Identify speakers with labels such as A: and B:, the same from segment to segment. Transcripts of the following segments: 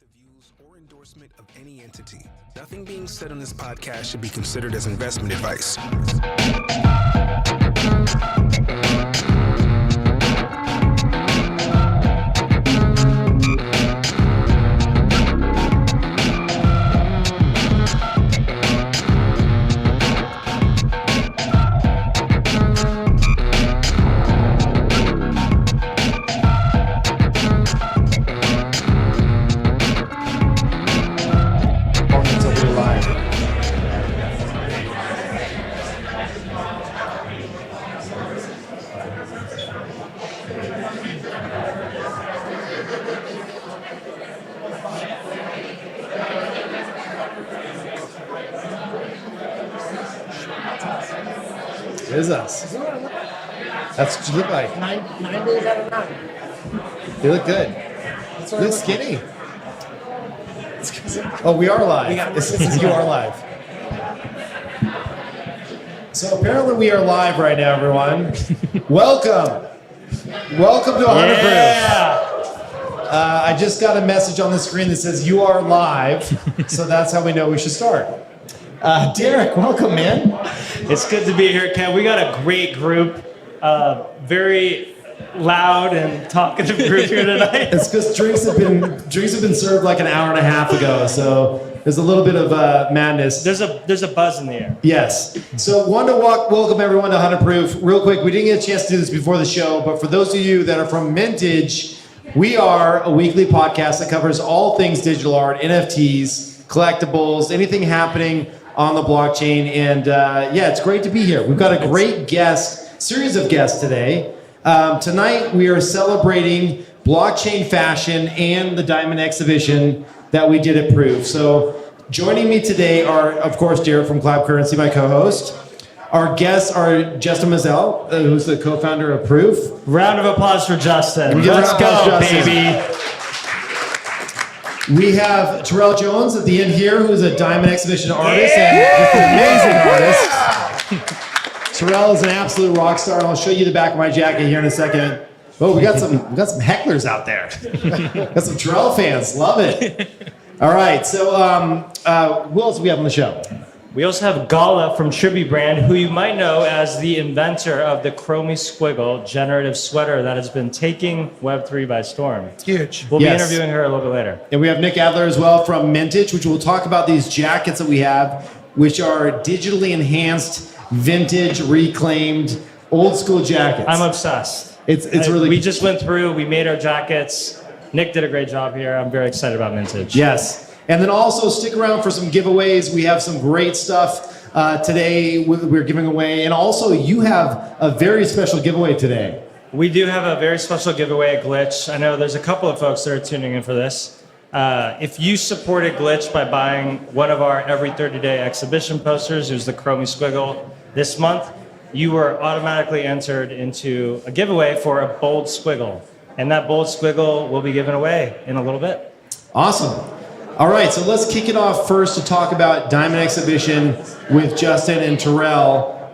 A: the views or endorsement of any entity. Nothing being said on this podcast should be considered as investment advice.
B: It is us. That's what you look like.
C: 9 days out of 9.
B: You look good. You look skinny. Oh, we are live. You are live. So apparently we are live right now, everyone. Welcome. Welcome to 100 Proof. I just got a message on the screen that says you are live, so that's how we know we should start. Derek, welcome, man.
D: It's good to be here, Ken. We got a great group, very loud and talkative group here tonight.
B: It's because drinks have been served like an hour and a half ago, so there's a little bit of madness.
D: There's a buzz in the air.
B: Yes. So wanted to welcome everyone to 100 Proof. Real quick, we didn't get a chance to do this before the show, but for those of you that are from MNTGE, we are a weekly podcast that covers all things digital art, NFTs, collectibles, anything happening on the blockchain. And yeah, it's great to be here. We've got a great series of guests today. Tonight we are celebrating blockchain fashion and the Diamond exhibition that we did at Proof. So joining me today are, of course, Jared from Collab+Currency, my co-host. Our guests are Justin Mezzell, who's the co-founder of Proof.
D: Round of applause for Justin.
B: Let's go,
D: Justin.
B: Baby. We have Terrell Jones at the end here, who's a Diamond exhibition artist and just an amazing artist. Terrell is an absolute rock star, and I'll show you the back of my jacket here in a second. Oh, we got some hecklers out there. Got some Terrell fans, love it. All right, so who else do we have on the show?
D: We also have Gala from Tribute Brand, who you might know as the inventor of the Squiggle generative sweater that has been taking Web3 by storm.
C: It's huge.
D: We'll be interviewing her a little bit later.
B: And we have Nick Adler as well from MNTGE, which we'll talk about these jackets that we have, which are digitally enhanced, vintage, reclaimed, old school jackets.
D: I'm obsessed.
B: It's really.
D: We just went through. We made our jackets. Nick did a great job here. I'm very excited about MNTGE.
B: Yes. And then also stick around for some giveaways. We have some great stuff today we're giving away. And also you have a very special giveaway today.
D: We do have a very special giveaway at Glitch. I know there's a couple of folks that are tuning in for this. If you supported Glitch by buying one of our every 30-day exhibition posters, who's the Squiggle this month, you were automatically entered into a giveaway for a bold squiggle. And that bold squiggle will be given away in a little bit.
B: Awesome. All right, so let's kick it off first to talk about Diamond Exhibition with Justin and Terrell.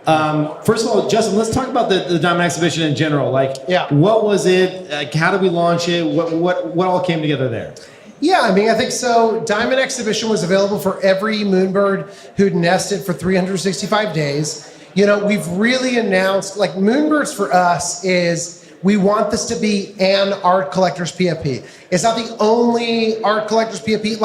B: First of all, Justin, let's talk about the Diamond Exhibition in general. What was it? How did we launch it? What all came together there?
C: Yeah, I mean, I think so. Diamond Exhibition was available for every Moonbird who'd nested for 365 days. You know, we've really announced, Moonbirds for us is, we want this to be an art collector's PFP. It's not the only art collector's PFP.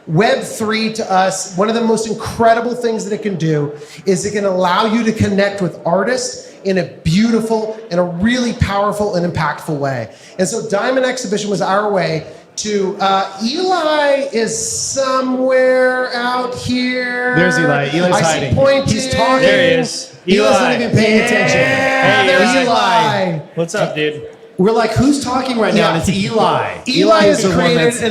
C: Web3 to us, one of the most incredible things that it can do is it can allow you to connect with artists in a beautiful and a really powerful and impactful way. And so Diamond Exhibition was our way to, Eli is somewhere out here.
B: There's Eli. Eli's hiding.
C: Pointing.
B: He's talking.
D: There he is.
B: Eli's not even paying attention.
D: Hey,
C: there's
D: Eli. What's up, dude?
B: We're like, who's talking right now? And it's Eli.
C: Eli has
B: is the one
C: created
B: that's...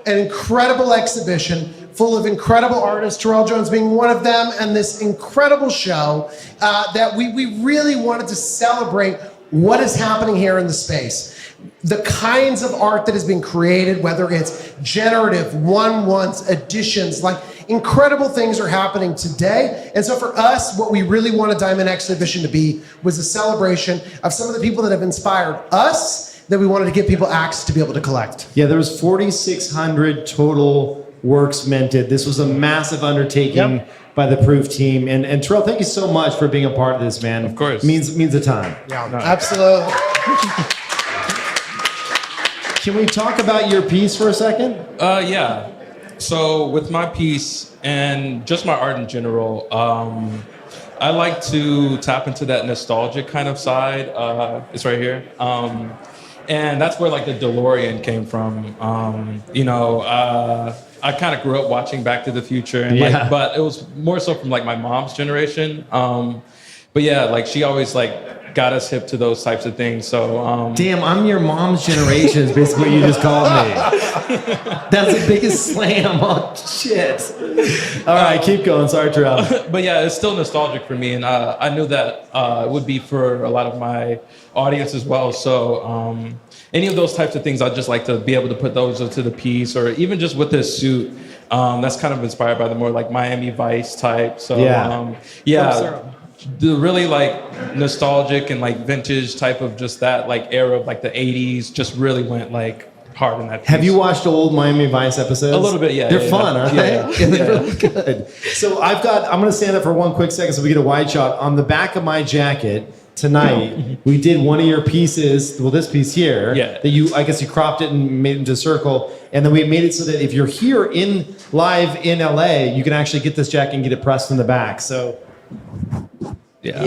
C: an incredible exhibition full of incredible artists, Terrell Jones being one of them, and this incredible show that we really wanted to celebrate what is happening here in the space. The kinds of art that is being created, whether it's generative, one-ones, additions, incredible things are happening today. And so for us, what we really wanted Diamond Exhibition to be was a celebration of some of the people that have inspired us, that we wanted to give people access to be able to collect.
B: Yeah, there was 4,600 total works minted. This was a massive undertaking by the Proof team. And Terrell, thank you so much for being a part of this, man.
E: Of course.
B: Means a ton.
C: Yeah, absolutely.
B: Can we talk about your piece for a second?
E: Yeah. So with my piece and just my art in general, I like to tap into that nostalgic kind of side. It's right here. And that's where like the DeLorean came from. I kind of grew up watching Back to the Future, and but it was more so from like my mom's generation. But yeah, like she always like got us hip to those types of things. So
B: damn, I'm your mom's generation is basically what you just called me. That's the biggest slam. Oh shit. All right, keep going. Sorry, Terrell.
E: But yeah, it's still nostalgic for me, and I knew that it would be for a lot of my audience as well. So any of those types of things, I'd just like to be able to put those into the piece, or even just with this suit. That's kind of inspired by the more like Miami Vice type. So the really like nostalgic and like vintage type of just that like era of like the 80s just really went like hard in that piece.
B: Have you watched old Miami Vice episodes?
E: A little bit, yeah.
B: They're fun, aren't they?
E: Yeah.
B: They're really good. So I'm going to stand up for one quick second so we get a wide shot. On the back of my jacket tonight, we did one of your pieces, well, this piece here, that I guess you cropped it and made it into a circle. And then we made it so that if you're here live in LA, you can actually get this jacket and get it pressed in the back. So
E: yeah.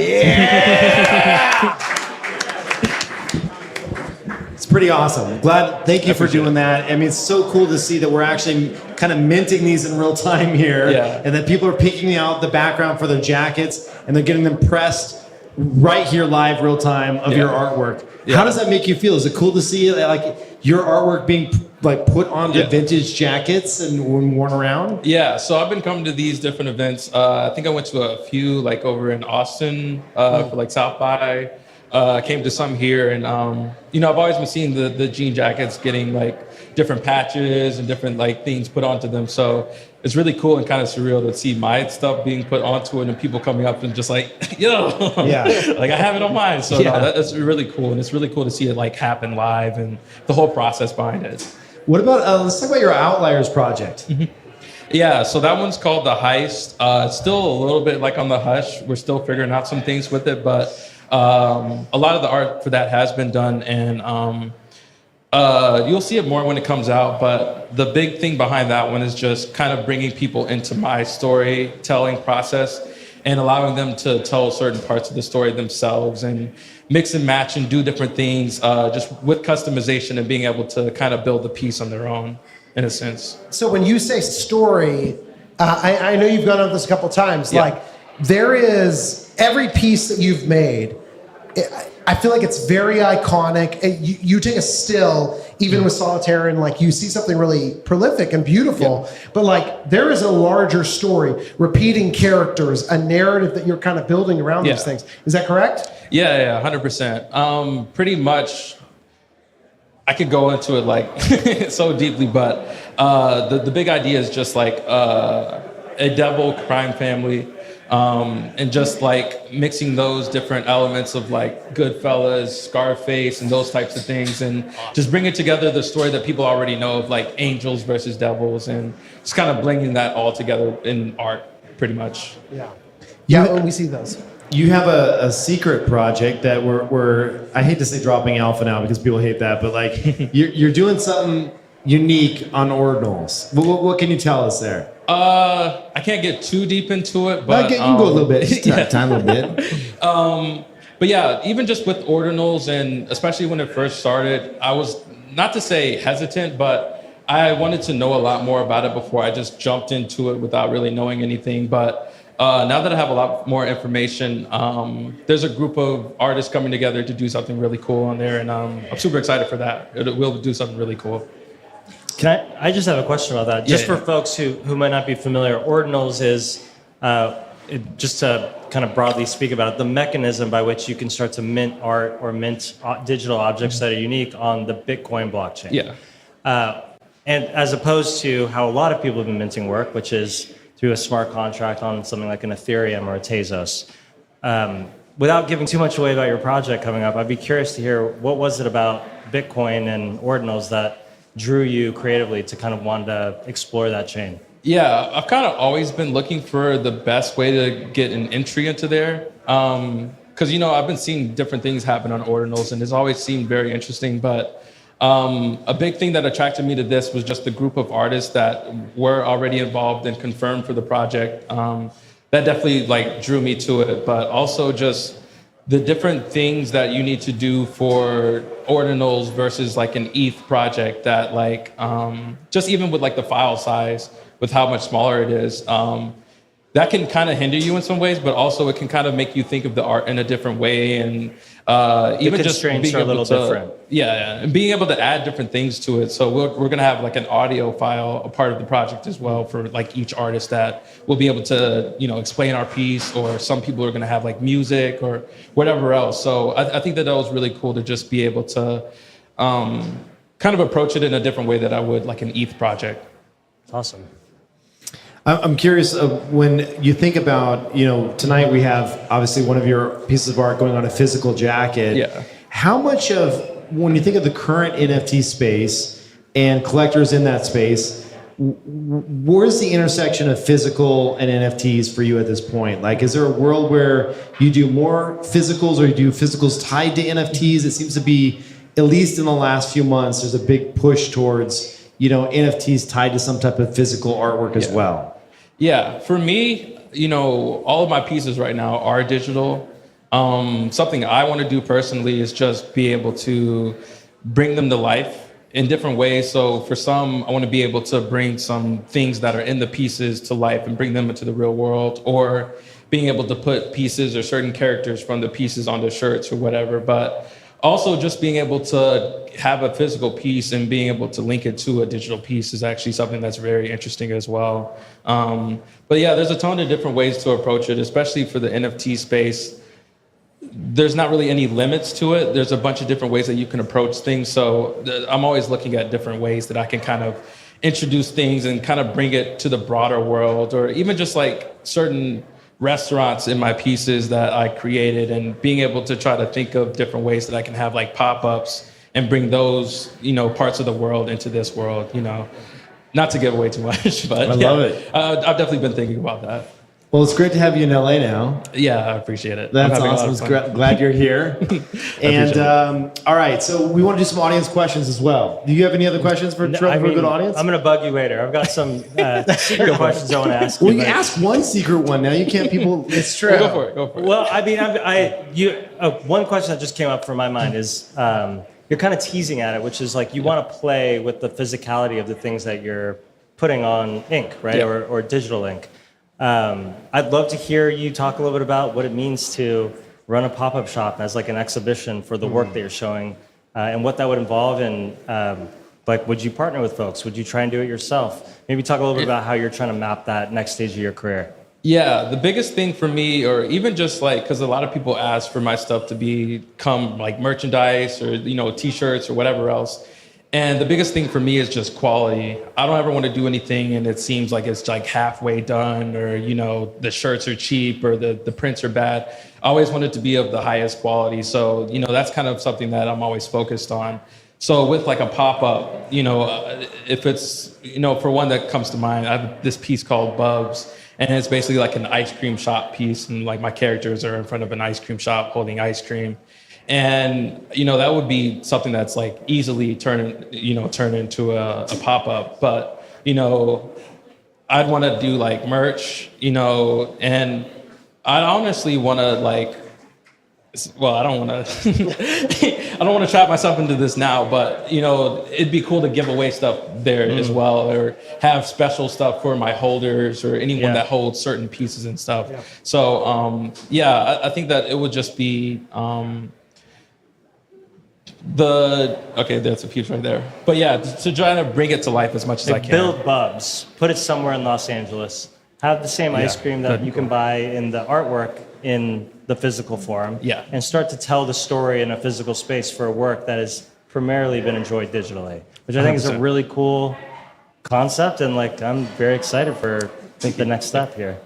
B: It's pretty awesome. Thank you for doing that. I mean, it's so cool to see that we're actually kind of minting these in real time here.
E: Yeah.
B: And that people are picking out the background for their jackets and they're getting them pressed right here live real time of your artwork. Yeah. How does that make you feel? Is it cool to see like your artwork being like put onto vintage jackets and worn around?
E: Yeah, so I've been coming to these different events. I think I went to a few like over in Austin for like South by. Came to some here, and I've always been seeing the jean jackets getting like different patches and different like things put onto them. So it's really cool and kind of surreal to see my stuff being put onto it and people coming up and just like, yo, like I have it on mine. So no, that's really cool, and it's really cool to see it like happen live and the whole process behind it.
B: What about let's talk about your Outliers project.
E: Yeah, so that one's called The Heist. It's still a little bit like on the hush. We're still figuring out some things with it, but a lot of the art for that has been done, and you'll see it more when it comes out. But the big thing behind that one is just kind of bringing people into my storytelling process and allowing them to tell certain parts of the story themselves and mix and match and do different things just with customization and being able to kind of build the piece on their own, in a sense.
C: So when you say story, I know you've gone over this a couple times.
E: Yeah.
C: Like there is every piece that you've made. I feel like it's very iconic. You take a still, even with solitaire, and like you see something really prolific and beautiful. Yeah. But like there is a larger story, repeating characters, a narrative that you're kind of building around these things. Is that correct?
E: Yeah, 100%. Pretty much. I could go into it like so deeply, but the big idea is just like a devil crime family. And just like mixing those different elements of like Goodfellas, Scarface, and those types of things, and just bringing together the story that people already know of like angels versus devils, and just kind of blending that all together in art, pretty much.
C: Yeah, when we see those.
B: You have a secret project that we're I hate to say dropping alpha now because people hate that, but like you're doing something unique on ordinals. What can you tell us there?
E: I can't get too deep into it, but
B: you can go a little bit. Just time a little bit.
E: But yeah, even just with ordinals, and especially when it first started, I was, not to say hesitant, but I wanted to know a lot more about it before I just jumped into it without really knowing anything. But now that I have a lot more information, there's a group of artists coming together to do something really cool on there, and I'm super excited for that. We'll do something really cool.
D: Can I just have a question about that? Just for folks who might not be familiar, ordinals is, just to kind of broadly speak about it, the mechanism by which you can start to mint art or mint digital objects that are unique on the Bitcoin blockchain.
E: Yeah.
D: And as opposed to how a lot of people have been minting work, which is through a smart contract on something like an Ethereum or a Tezos. Without giving too much away about your project coming up, I'd be curious to hear what was it about Bitcoin and ordinals that drew you creatively to kind of want to explore that chain?
E: Yeah, I've kind of always been looking for the best way to get an entry into there. Because, I've been seeing different things happen on ordinals, and it's always seemed very interesting. But a big thing that attracted me to this was just the group of artists that were already involved and confirmed for the project. That definitely drew me to it, but also just the different things that you need to do for ordinals versus an ETH project that just even with the file size, with how much smaller it is, that can kind of hinder you in some ways, but also it can kind of make you think of the art in a different way. And even just being
D: are a little different.
E: Yeah, and being able to add different things to it. So we're going to have an audio file, a part of the project as well for each artist that will be able to, explain our piece, or some people are going to have music or whatever else. So I think that was really cool to just be able to kind of approach it in a different way that I would an ETH project.
D: Awesome.
B: I'm curious when you think about, tonight we have obviously one of your pieces of art going on a physical jacket.
E: Yeah.
B: How much of, when you think of the current NFT space and collectors in that space, where's the intersection of physical and NFTs for you at this point? Is there a world where you do more physicals, or you do physicals tied to NFTs? It seems to be, at least in the last few months, there's a big push towards, NFTs tied to some type of physical artwork as well.
E: Yeah, for me, all of my pieces right now are digital. Something I want to do personally is just be able to bring them to life in different ways. So for some, I want to be able to bring some things that are in the pieces to life and bring them into the real world, or being able to put pieces or certain characters from the pieces on the shirts or whatever. But also just being able to have a physical piece and being able to link it to a digital piece is actually something that's very interesting as well. But yeah, there's a ton of different ways to approach it, especially for the NFT space. There's not really any limits to it. There's a bunch of different ways that you can approach things. So I'm always looking at different ways that I can kind of introduce things and kind of bring it to the broader world, or even just certain restaurants in my pieces that I created, and being able to try to think of different ways that I can have pop-ups and bring those, parts of the world into this world, not to give away too much, but
B: I love it.
E: I've definitely been thinking about that.
B: Well, it's great to have you in LA now.
E: Yeah, I appreciate it.
B: That's awesome. Glad you're here. And all right, so we want to do some audience questions as well. Do you have any other questions for a good audience?
D: I'm going to bug you later. I've got some secret questions I want to ask you.
B: Well, you ask one secret one. Now you can't. People.
C: It's true.
E: Well, go for it.
D: Well, one question that just came up from my mind is you're kind of teasing at it, which is you want to play with the physicality of the things that you're putting on ink, right,
E: Yeah.
D: or digital ink. I'd love to hear you talk a little bit about what it means to run a pop-up shop as an exhibition for the work that you're showing, and what that would involve. And would you partner with folks? Would you try and do it yourself? Maybe talk a little bit about how you're trying to map that next stage of your career.
E: Yeah, the biggest thing for me, or even just because a lot of people ask for my stuff to become merchandise or t-shirts or whatever else. And the biggest thing for me is just quality. I don't ever want to do anything and it seems like it's halfway done, or the shirts are cheap or the prints are bad. I always want it to be of the highest quality. So that's kind of something that I'm always focused on. So with a pop-up, if it's for one that comes to mind, I have this piece called Bubs, and it's basically an ice cream shop piece, and my characters are in front of an ice cream shop holding ice cream. And that would be something that's easily turn into a pop-up. But I'd want to do merch, and I honestly want to well, I don't want to I don't want to trap myself into this now, but it'd be cool to give away stuff there as well, or have special stuff for my holders or anyone that holds certain pieces and stuff. Yeah. So I think that it would just be there's a piece right there. But yeah, to try to bring it to life as much as I can.
D: Build Bubs. Put it somewhere in Los Angeles. Have the same ice cream that you can buy in the artwork in the physical form.
E: Yeah.
D: And start to tell the story in a physical space for a work that has primarily been enjoyed digitally, which I think is a really cool concept. And I'm very excited for the next step here.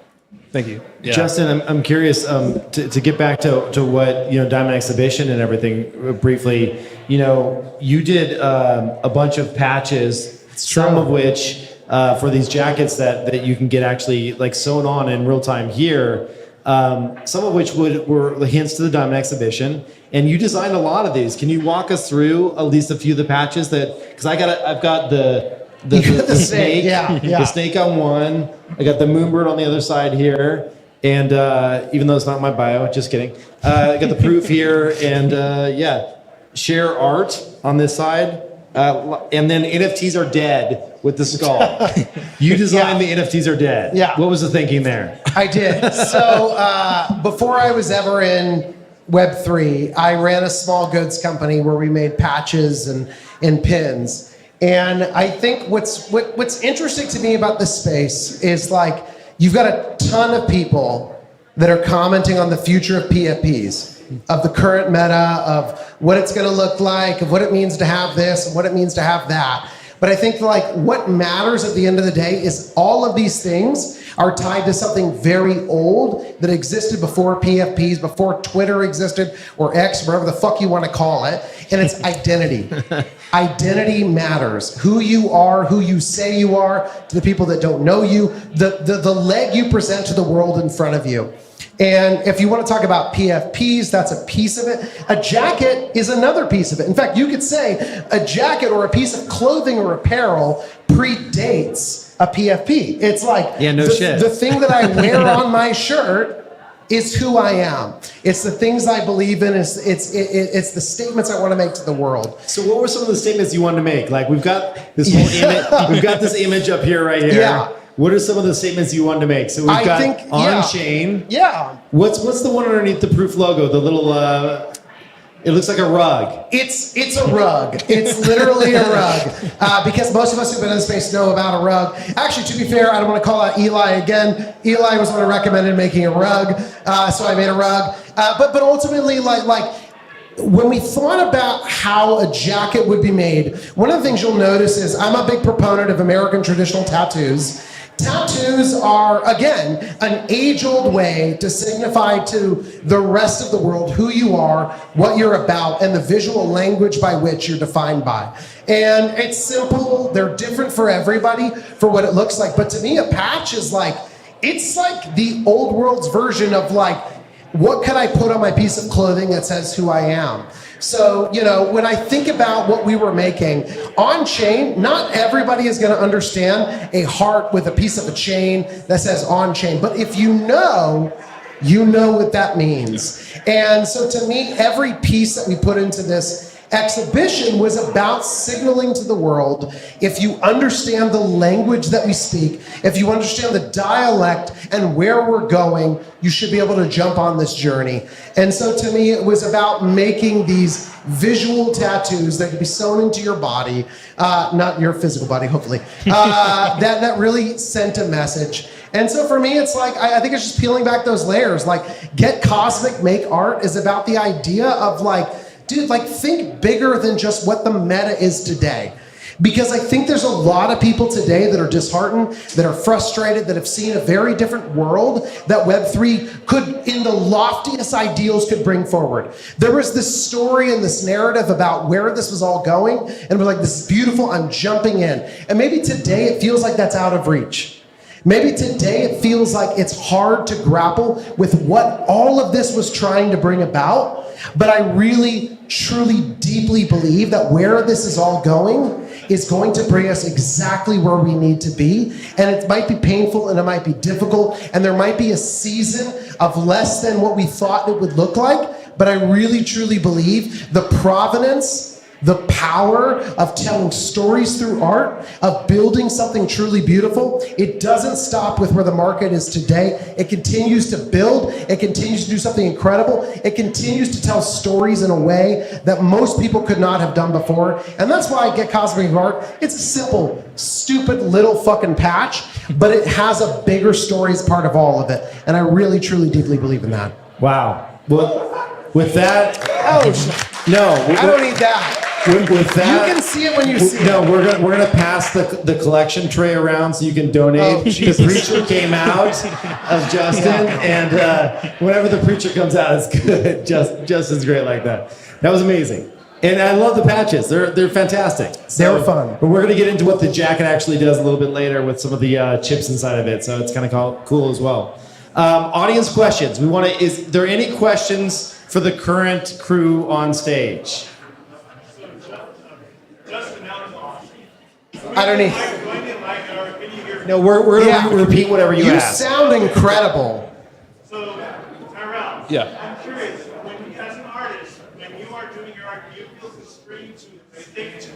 E: Thank you. Yeah.
B: Justin, I'm curious to get back to what Diamond Exhibition and everything briefly. You did a bunch of patches, some of which for these jackets that you can get actually like sewn on in real time here. Some of which were hints to the Diamond Exhibition, and you designed a lot of these. Can you walk us through at least a few of the patches because I've got the snake, the snake on one. I got the moonbird on the other side here, and even though it's not my bio, just kidding. I got the proof here, and share art on this side, and then NFTs are dead with the skull. You designed the NFTs are dead.
C: Yeah.
B: What was the thinking there?
C: I did. So before I was ever in Web3, I ran a small goods company where we made patches and pins. And I think what's interesting to me about this space is like you've got a ton of people that are commenting on the future of PFPs, of the current meta, of what it's going to look like, of what it means to have this and what it means to have that. But I think like what matters at the end of the day is all of these things are tied to something very old that existed before PFPs, before Twitter existed, or X, whatever the fuck you want to call it, and it's identity. Identity matters. Who you are, who you say you are, to the people that don't know you, the leg you present to the world in front of you. And if you want to talk about PFPs, that's a piece of it. A jacket is another piece of it. In fact, you could say a jacket or a piece of clothing or apparel predates a PFP. It's like the thing that I wear on my shirt is who I am. It's the things I believe in. It's the statements I want to make to the world.
B: So what were some of the statements you wanted to make? Like we've got this whole image, we've got this image up here right here.
C: Yeah.
B: What are some of the statements you wanted to make? So we've got on-chain.
C: Yeah.
B: What's the one underneath the proof logo? The little, it looks like a rug.
C: It's a rug. It's literally a rug. Because most of us who've been in the space know about a rug. Actually, to be fair, I don't want to call out Eli again. Eli was the one who recommended making a rug, so I made a rug. But ultimately, like when we thought about how a jacket would be made, one of the things you'll notice is I'm a big proponent of American traditional tattoos. Tattoos are, again, an age-old way to signify to the rest of the world who you are, what you're about, and the visual language by which you're defined by. And it's simple. They're different for everybody for what it looks like. But to me, a patch is like, it's like the old world's version of like, what could I put on my piece of clothing that says who I am? So, when I think about what we were making on chain, not everybody is going to understand a heart with a piece of a chain that says on chain. But if you know what that means. And so to me, every piece that we put into this exhibition was about signaling to the world, if you understand the language that we speak, if you understand the dialect and where we're going, you should be able to jump on this journey. And so to me, it was about making these visual tattoos that could be sewn into your body, not your physical body, hopefully, that really sent a message. And so for me, it's like, I think it's just peeling back those layers. Like, Get Cosmic, Make Art is about the idea of like, dude, like think bigger than just what the meta is today. Because I think there's a lot of people today that are disheartened, that are frustrated, that have seen a very different world that Web3 could, in the loftiest ideals, could bring forward. There was this story and this narrative about where this was all going, and we're like, this is beautiful, I'm jumping in. And maybe today it feels like that's out of reach. Maybe today it feels like it's hard to grapple with what all of this was trying to bring about. But I really, truly, deeply believe that where this is all going is going to bring us exactly where we need to be. And it might be painful and it might be difficult. And there might be a season of less than what we thought it would look like. But I really, truly believe the provenance, the power of telling stories through art, of building something truly beautiful, it doesn't stop with where the market is today. It continues to build. It continues to do something incredible. It continues to tell stories in a way that most people could not have done before. And that's why I Get Cosmic Art. It's a simple, stupid little fucking patch, but it has a bigger story as part of all of it. And I really, truly, deeply believe in that.
B: Wow. Well, with that,
C: I don't need that.
B: with that,
C: You can see it when you see
B: no,
C: it.
B: we're gonna pass the collection tray around so you can donate.
C: Oh,
B: The
C: Jesus.
B: preacher came out of Justin, and whenever the preacher comes out, it's good. Justin's great like that. That was amazing. And I love the patches. They're fantastic.
C: They were fun.
B: But we're going to get into what the jacket actually does a little bit later with some of the chips inside of it. So it's kind of cool as well. Audience questions. Is there any questions for the current crew on stage?
C: I don't need.
B: No, we're going to
C: Yeah.
B: repeat whatever you
C: You
B: ask.
C: sound incredible.
F: So, Terrell,
E: Yeah.
F: I'm curious, as an artist, when you are doing your art, do you feel constrained to stick to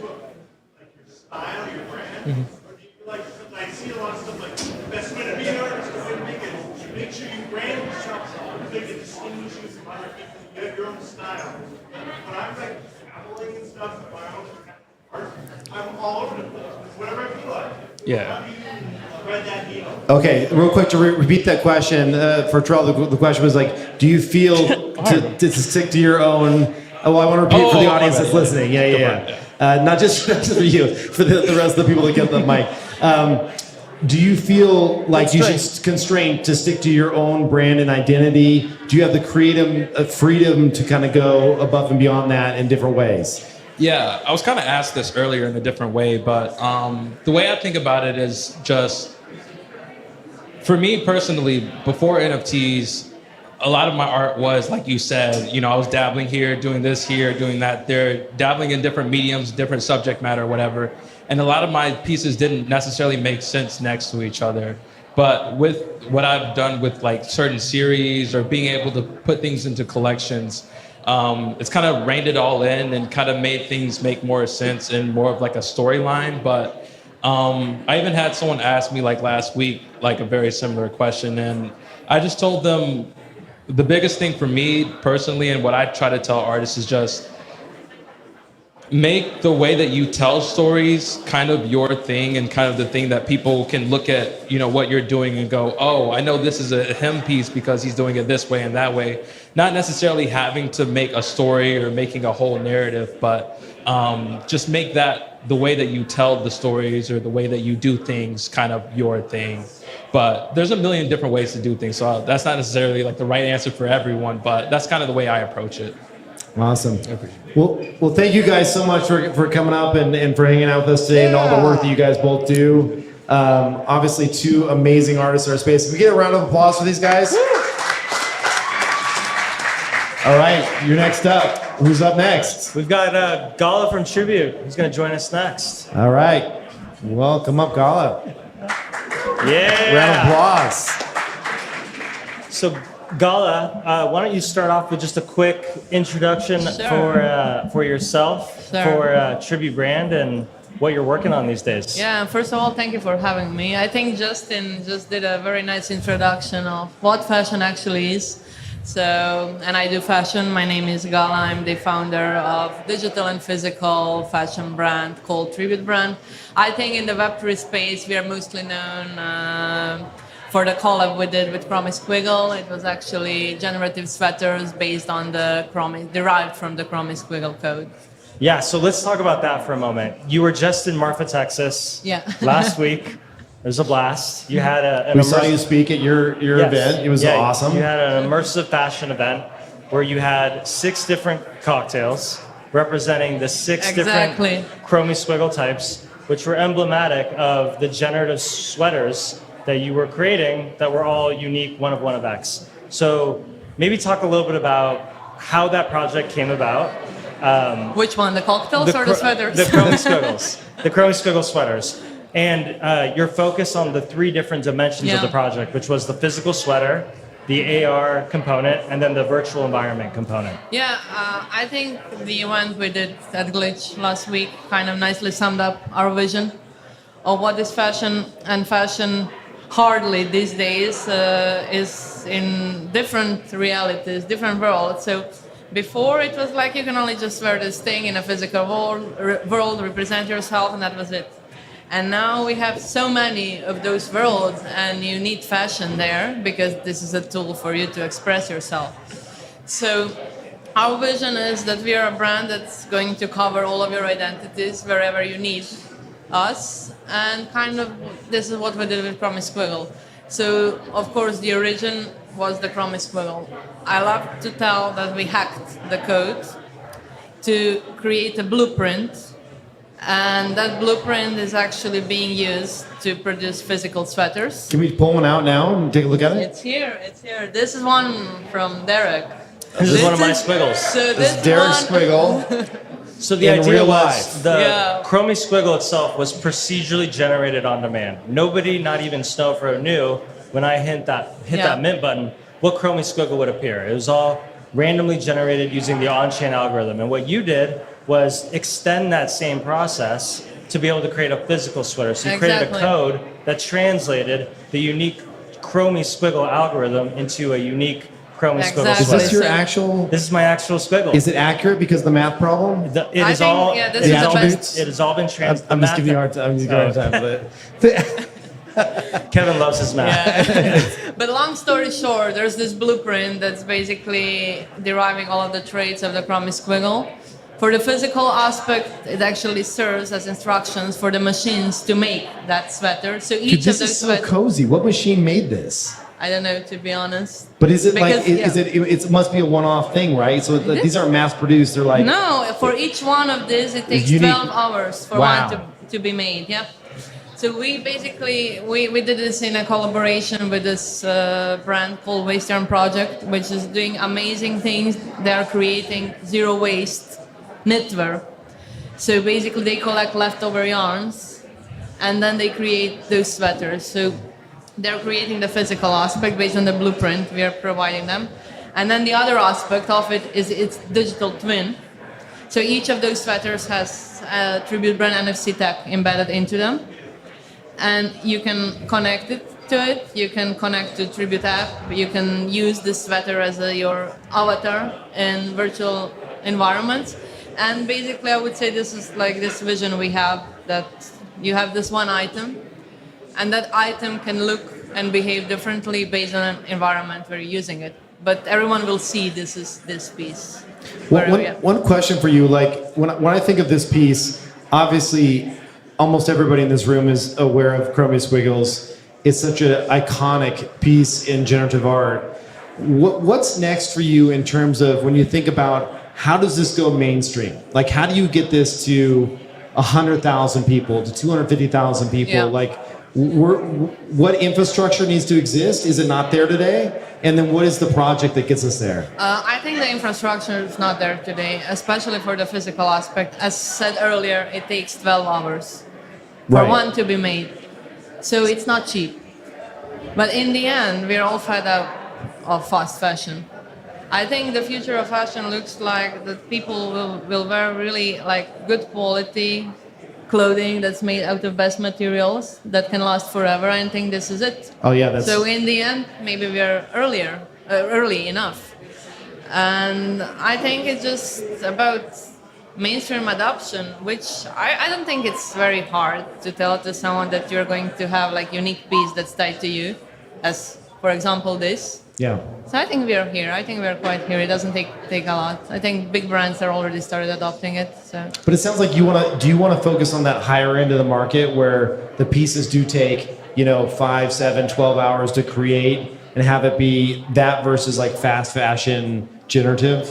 F: like your style, your brand? Or do you feel like, because I see a lot of stuff like, the best way to be an artist, the way to make sure you brand yourself, make it distinguish you from other people, you have your own style. When I'm like traveling and stuff, my own art, I'm all over the place, whatever I feel like.
E: Yeah.
F: How do you thread that needle?
B: Okay, real quick to repeat that question for Terrell. The question was like, do you feel to stick to your own? Oh, I want to repeat for the
E: Oh,
B: audience
E: my
B: that's
E: bad.
B: listening. Yeah. Not just for you, for the rest of the people that get the mic. Do you feel like you should constrain to stick to your own brand and identity? Do you have the freedom to kind of go above and beyond that in different ways?
E: Yeah, I was kind of asked this earlier in a different way, but the way I think about it is just, for me personally, before NFTs, a lot of my art was, like you said, I was dabbling here, doing this here, doing that there, dabbling in different mediums, different subject matter, whatever. And a lot of my pieces didn't necessarily make sense next to each other. But with what I've done with like certain series or being able to put things into collections, it's kind of reined it all in and kind of made things make more sense and more of like a storyline. But I even had someone ask me like last week, like a very similar question. And I just told them the biggest thing for me personally and what I try to tell artists is just make the way that you tell stories kind of your thing and kind of the thing that people can look at, what you're doing and go, oh, I know this is a him piece because he's doing it this way and that way. Not necessarily having to make a story or making a whole narrative, but just make that the way that you tell the stories or the way that you do things kind of your thing. But there's a million different ways to do things. So that's not necessarily like the right answer for everyone, but that's kind of the way I approach it.
B: Awesome. Well, thank you guys so much for coming up and for hanging out with us today and all the work that you guys both do. Obviously, two amazing artists in our space. Can we get a round of applause for these guys? All right, you're next up. Who's up next?
D: We've got Gala from Tribute. Who's going to join us next?
B: All right. Welcome up, Gala.
D: Yeah.
B: Round of applause.
D: So, Gala, why don't you start off with just a quick introduction for yourself, for Tribute Brand, and what you're working on these days.
G: Yeah, first of all, thank you for having me. I think Justin just did a very nice introduction of what fashion actually is. So, and I do fashion. My name is Gala. I'm the founder of digital and physical fashion brand called Tribute Brand. I think in the Web3 space, we are mostly known for the collab we did with Squiggle. It was actually generative sweaters based on derived from the Squiggle code.
D: Yeah, so let's talk about that for a moment. You were just in Marfa, Texas last week. It was a blast. You had
B: We saw you speak at your event. It was awesome.
D: You had an immersive fashion event where you had 6 different cocktails representing the 6 different Chromie Squiggle types, which were emblematic of the generative sweaters that you were creating that were all unique, one of X. So maybe talk a little bit about how that project came about.
G: Which one, the cocktails or the sweaters?
D: The Chromie Squiggles. The Chromie Squiggle sweaters. And your focus on the 3 different dimensions of the project, which was the physical sweater, the AR component, and then the virtual environment component.
G: Yeah, I think the event we did at Glitch last week kind of nicely summed up our vision of what is fashion, and fashion hardly these days is in different realities, different worlds. So before it was like you can only just wear this thing in a physical world, represent yourself, and that was it. And now we have so many of those worlds, and you need fashion there because this is a tool for you to express yourself. So Our vision is that we are a brand that's going to cover all of your identities wherever you need us, and kind of this is what we did with Chromie Squiggle. So, of course, the origin was the Chromie Squiggle. I love to tell that we hacked the code to create a blueprint, and that blueprint is actually being used to produce physical sweaters.
B: Can we pull one out now and take a look at it?
G: It's here, it's here. This is one from Derek.
D: This is one of my squiggles.
G: So
B: This is Derek Squiggle.
D: So the
B: In
D: idea
B: real
D: was
B: life.
D: the
G: Yeah.
D: Chromie Squiggle itself was procedurally generated on demand. Nobody, not even Snowfro, knew when I hit that mint button what Chromie Squiggle would appear. It was all randomly generated using the on-chain algorithm. And what you did was extend that same process to be able to create a physical sweater. So you created a
G: Exactly.
D: code that translated the unique Chromie Squiggle algorithm into a unique Chromie Squiggle
G: Exactly.
B: Is
D: sweater.
B: this your
G: So-
B: actual?
D: This is my actual Squiggle.
B: Is it accurate because of the math problem?
D: It
G: I
D: is
G: think,
D: all.
G: yeah, this
D: it
G: is
D: is
G: the
D: all
G: best.
D: been- It has all been translated.
B: I'm just giving you a hard time. I'm just giving you a hard time. But
D: Kevin loves his math.
G: Yeah. But long story short, there's this blueprint that's basically deriving all of the traits of the Chromie Squiggle. For the physical aspect, it actually serves as instructions for the machines to make that sweater. So each
B: Dude,
G: of
B: this
G: those
B: is so
G: sweaters,
B: cozy. What machine made this?
G: I don't know, to be honest.
B: But is it like?
G: Because,
B: Is
G: yeah.
B: it? It must be a one-off thing, right? So these aren't mass-produced. They're like.
G: No, for each one of these, it takes
B: unique.
G: 12 hours for
B: Wow.
G: one to be made. Yep. So we basically, we did this in a collaboration with this brand called Waste Yarn Project, which is doing amazing things. They are creating zero waste knitwear. So basically they collect leftover yarns and then they create those sweaters. So they're creating the physical aspect based on the blueprint we are providing them. And then the other aspect of it is its digital twin. So each of those sweaters has a Tribute brand NFC tag embedded into them. And you can connect it to it. You can connect to Tribute app. You can use this sweater as your avatar in virtual environments. And basically, I would say this is like this vision we have, that you have this one item, and that item can look and behave differently based on an environment where you're using it. But everyone will see this is this piece.
B: One question for you, like when I think of this piece, obviously almost everybody in this room is aware of Chromie Squiggles. It's such an iconic piece in generative art. What's next for you in terms of when you think about how does this go mainstream? Like how do you get this to 100,000 people, to 250,000 people?
G: Yeah.
B: Like what infrastructure needs to exist? Is it not there today? And then what is the project that gets us there?
G: I think the infrastructure is not there today, especially for the physical aspect. As said earlier, it takes 12 hours for
B: Right.
G: one to be made. So it's not cheap. But in the end, we're all fed up of fast fashion. I think the future of fashion looks like that people will wear really like good quality clothing that's made out of best materials that can last forever. I think this is it.
B: Oh yeah, that's
G: So in the end, maybe we are early enough. And I think it's just about mainstream adoption, which I don't think it's very hard to tell to someone that you're going to have like unique piece that's tied to you, as for example this.
B: yeah.
G: So I think we are here. I think we are quite here. It doesn't take a lot. I think big brands are already started adopting it. So.
B: But it sounds like do you want to focus on that higher end of the market where the pieces do take, 5, 7, 12 hours to create and have it be that versus like fast fashion generative?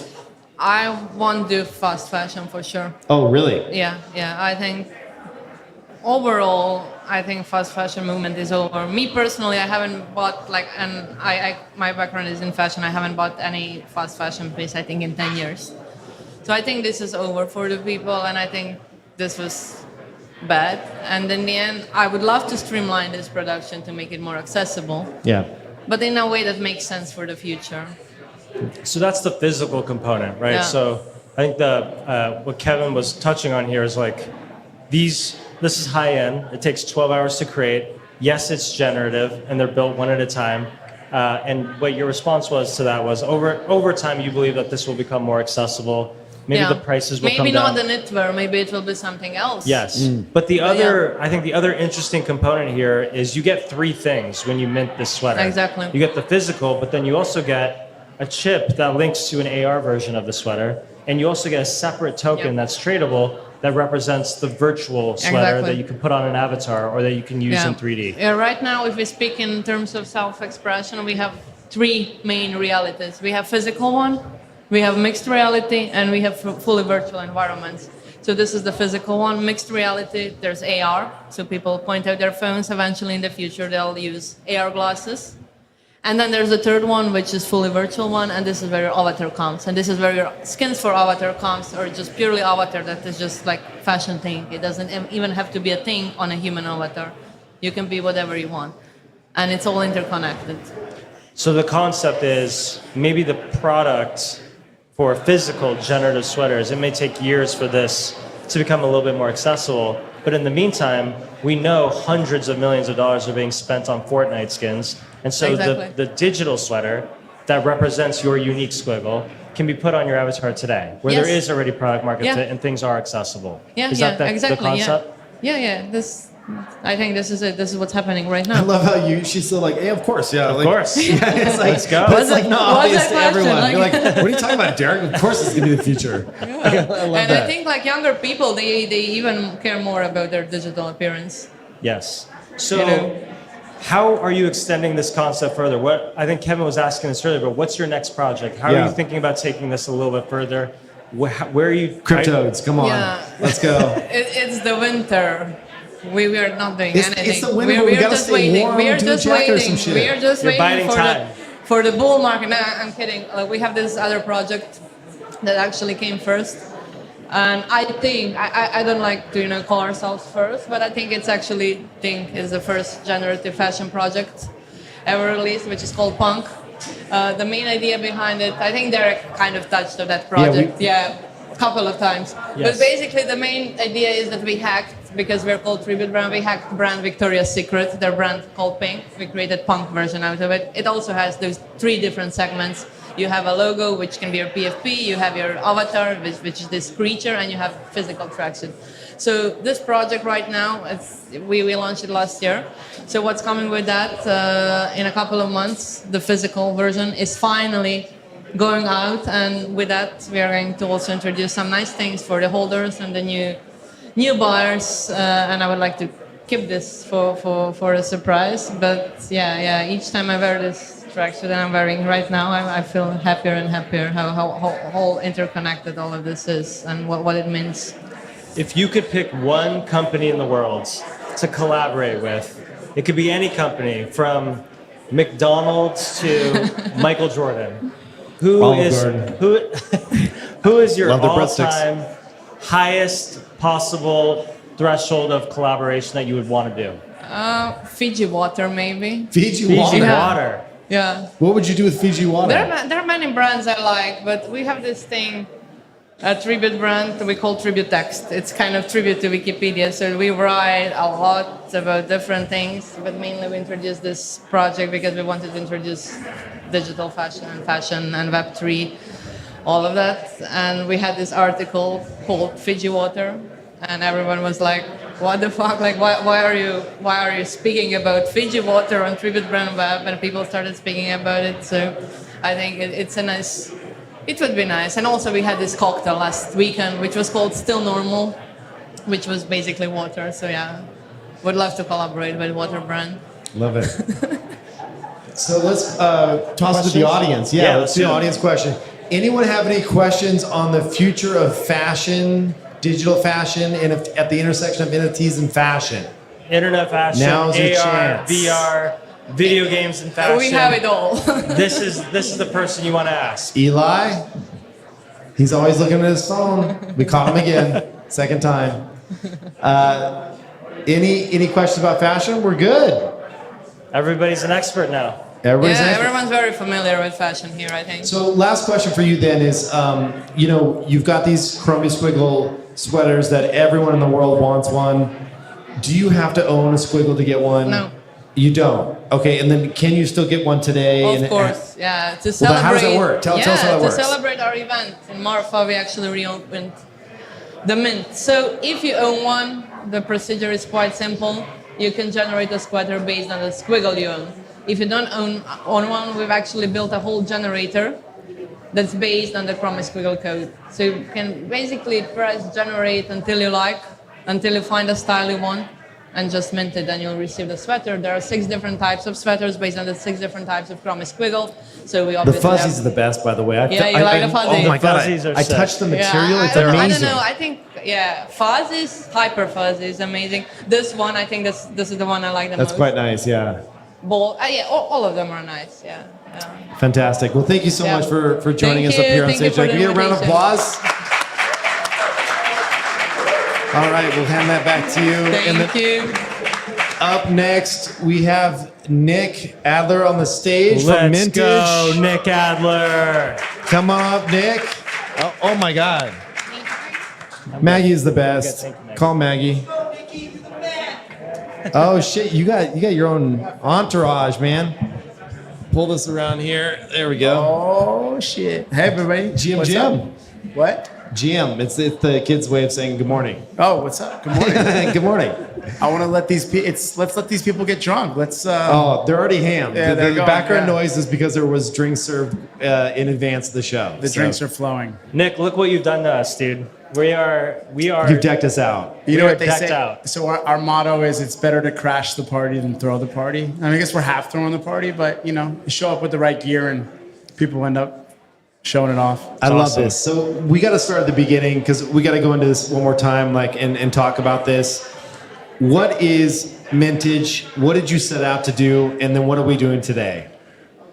G: I won't do fast fashion for sure.
B: Oh, really?
G: Yeah. I think overall, I think fast fashion movement is over. Me personally, I haven't bought my background is in fashion. I haven't bought any fast fashion piece, I think, in 10 years. So I think this is over for the people, and I think this was bad. And in the end, I would love to streamline this production to make it more accessible,
B: Yeah.
G: but in a way that makes sense for the future.
D: So that's the physical component, right?
G: Yeah.
D: So I think what Kevin was touching on here is like this is high end. It takes 12 hours to create. Yes, it's generative, and they're built one at a time. And what your response was to that was over time, you believe that this will become more accessible. Maybe the prices will come down.
G: Maybe not the knitwear. Maybe it will be something else.
D: Yes, but I think the other interesting component here is you get three things when you mint this sweater.
G: Exactly.
D: You get the physical, but then you also get a chip that links to an AR version of the sweater, and you also get a separate token that's tradable that represents the virtual sweater that you can put on an avatar or that you can use in 3D.
G: Yeah, right now, if we speak in terms of self-expression, we have three main realities. We have physical one, we have mixed reality, and we have fully virtual environments. So this is the physical one. Mixed reality, there's AR. So people point out their phones. Eventually in the future, they'll use AR glasses. And then there's the third one, which is fully virtual one, and this is where your avatar comes. And this is where your skins for avatar comes, or just purely avatar that is just like fashion thing. It doesn't even have to be a thing on a human avatar. You can be whatever you want. And it's all interconnected.
D: So the concept is maybe the product for physical generative sweaters, it may take years for this to become a little bit more accessible. But in the meantime, we know hundreds of millions of dollars are being spent on Fortnite skins. And so the digital sweater that represents your unique squiggle can be put on your avatar today, where there is already product market fit and things are accessible. Is that the concept?
G: Yeah. I think this is it. This is what's happening right now.
B: I love how she's still like, of course, yeah.
D: Of course.
B: Yeah, it's like,
D: let's go.
B: But it's like not obvious to everyone.
G: Like,
B: You're like, what are you talking about, Derek? Of course it's going to be the future. I love
G: and
B: that.
G: I think like younger people, they even care more about their digital appearance.
D: Yes. So how are you extending this concept further? I think Kevin was asking this earlier, but what's your next project? How are you thinking about taking this a little bit further? Where are you?
B: Cryptodes, come on.
G: Yeah.
B: Let's go.
G: It's the winter. We are not doing anything.
B: It's the winter. We gotta stay warm.
G: We are just waiting. We are just waiting for the bull market. No, I'm kidding. We have this other project that actually came first, and I think I don't like to call ourselves first, but I think it's actually is the first generative fashion project ever released, which is called Punk. The main idea behind it, I think Derek kind of touched on that project. A couple of times. Yes. But basically the main idea is that we hacked, because we're called Tribute Brand, we hacked brand Victoria's Secret, their brand called Pink. We created Punk version out of it. It also has those three different segments. You have a logo, which can be your PFP, you have your avatar, which is this creature, and you have physical traction. So this project right now, we launched it last year. So what's coming with that, in a couple of months, the physical version is finally going out, and with that we are going to also introduce some nice things for the holders and the new buyers, and I would like to keep this for a surprise. But each time I wear this tracksuit that I'm wearing right now, I feel happier and happier how interconnected all of this is and what it means.
D: If you could pick one company in the world to collaborate with, it could be any company from McDonald's to Michael Jordan. Who is your all-time highest possible threshold of collaboration that you would want to do?
G: Fiji water, maybe.
B: Fiji
D: water.
G: Yeah.
B: What would you do with Fiji water?
G: There are many brands I like, but we have this thing, a tribute brand that we call Tribute Text. It's kind of tribute to Wikipedia, so we write a lot about different things, but mainly we introduced this project because we wanted to introduce digital fashion and Web3, all of that. And we had this article called Fiji Water, and everyone was like, what the fuck, like why are you speaking about Fiji Water on Tribute Brand Web? And people started speaking about it, so I think it would be nice. And also we had this cocktail last weekend, which was called Still Normal, which was basically water. So would love to collaborate with water brand.
B: Love it. So let's toss it to the audience. Yeah, let's do an audience question. Anyone have any questions on the future of fashion, digital fashion, and at the intersection of NFTs and fashion?
D: Internet fashion,
B: Now's your
D: AR,
B: chance.
D: VR, video games and fashion.
G: We have it all.
D: This is the person you want to ask.
B: Eli? He's always looking at his phone. We caught him again. Second time. Any questions about fashion? We're good.
D: Everybody's an expert now.
G: Everyone's very familiar with fashion here, I think.
B: So last question for you then is, you've got these Chromie Squiggle sweaters that everyone in the world wants one. Do you have to own a Squiggle to get one?
G: No.
B: You don't? Okay, and then can you still get one today?
G: Of course, yeah. To celebrate.
B: Well, how does that work? Tell us how that works.
G: To celebrate our event in Marfa, we actually reopened the mint. So if you own one, the procedure is quite simple. You can generate a sweater based on the squiggle you own. If you don't own one, we've actually built a whole generator that's based on the Chrome Squiggle code. So you can basically press generate until you like, until you find a style you want, and just mint it, and you'll receive the sweater. There are 6 different types of sweaters based on the 6 different types of Chrome Squiggle. So we
B: The
G: obviously
B: fuzzies
G: have,
B: are the best, by the way.
G: Yeah, you like the fuzzy?
B: Oh my god!
D: Fuzzies are
B: I
D: sick.
B: touched the material.
G: Yeah,
B: It's
G: I
B: amazing.
G: don't know. I think fuzzies, hyper fuzzy is amazing. This one, I think this is the one I like the most.
B: That's quite nice. Yeah.
G: Bold. Yeah, all of them are nice. Yeah.
B: Fantastic. Well, thank you so
G: Yeah.
B: much for joining
G: Thank
B: us up
G: you.
B: here on
G: Thank you
B: stage.
G: for
B: Can we
G: the
B: get a round of
G: invitation.
B: applause? All right, we'll hand that back to you. And
G: Thank you.
B: up next, we have Nick Adler on the stage from
D: Let's
B: Mintage.
D: go, Nick Adler.
B: Come on up, Nick.
H: Oh my God.
B: Maggie is the best.
D: Thank you, Maggie.
B: Call Maggie. Oh shit, you got your own entourage, man. Pull this around here. There we go.
H: Oh shit. Hey everybody.
B: GM
H: What's
B: Jim.
H: up? What?
B: GM. It's the kids' way of saying good morning.
H: Oh, what's up? Good morning.
B: Good morning.
H: I want to let let's let these people get drunk. Let's
B: Oh, they're already hammed.
H: Yeah,
B: the
H: they're
B: the
H: going,
B: background
H: yeah.
B: noise is because there was drinks served in advance of the show.
H: the drinks are flowing.
D: Nick, look what you've done to us, dude. We are.
B: You've decked us out.
H: You know
D: We are
H: what they
D: decked
H: say?
D: out.
H: So our motto is it's better to crash the party than throw the party. I mean, I guess we're half throwing the party, but you know, you show up with the right gear and people end up showing it off.
B: I love
D: awesome.
B: this. So we got to start at the beginning because we got to go into this one more time, and talk about this. What is Mintage? What did you set out to do, and then what are we doing today?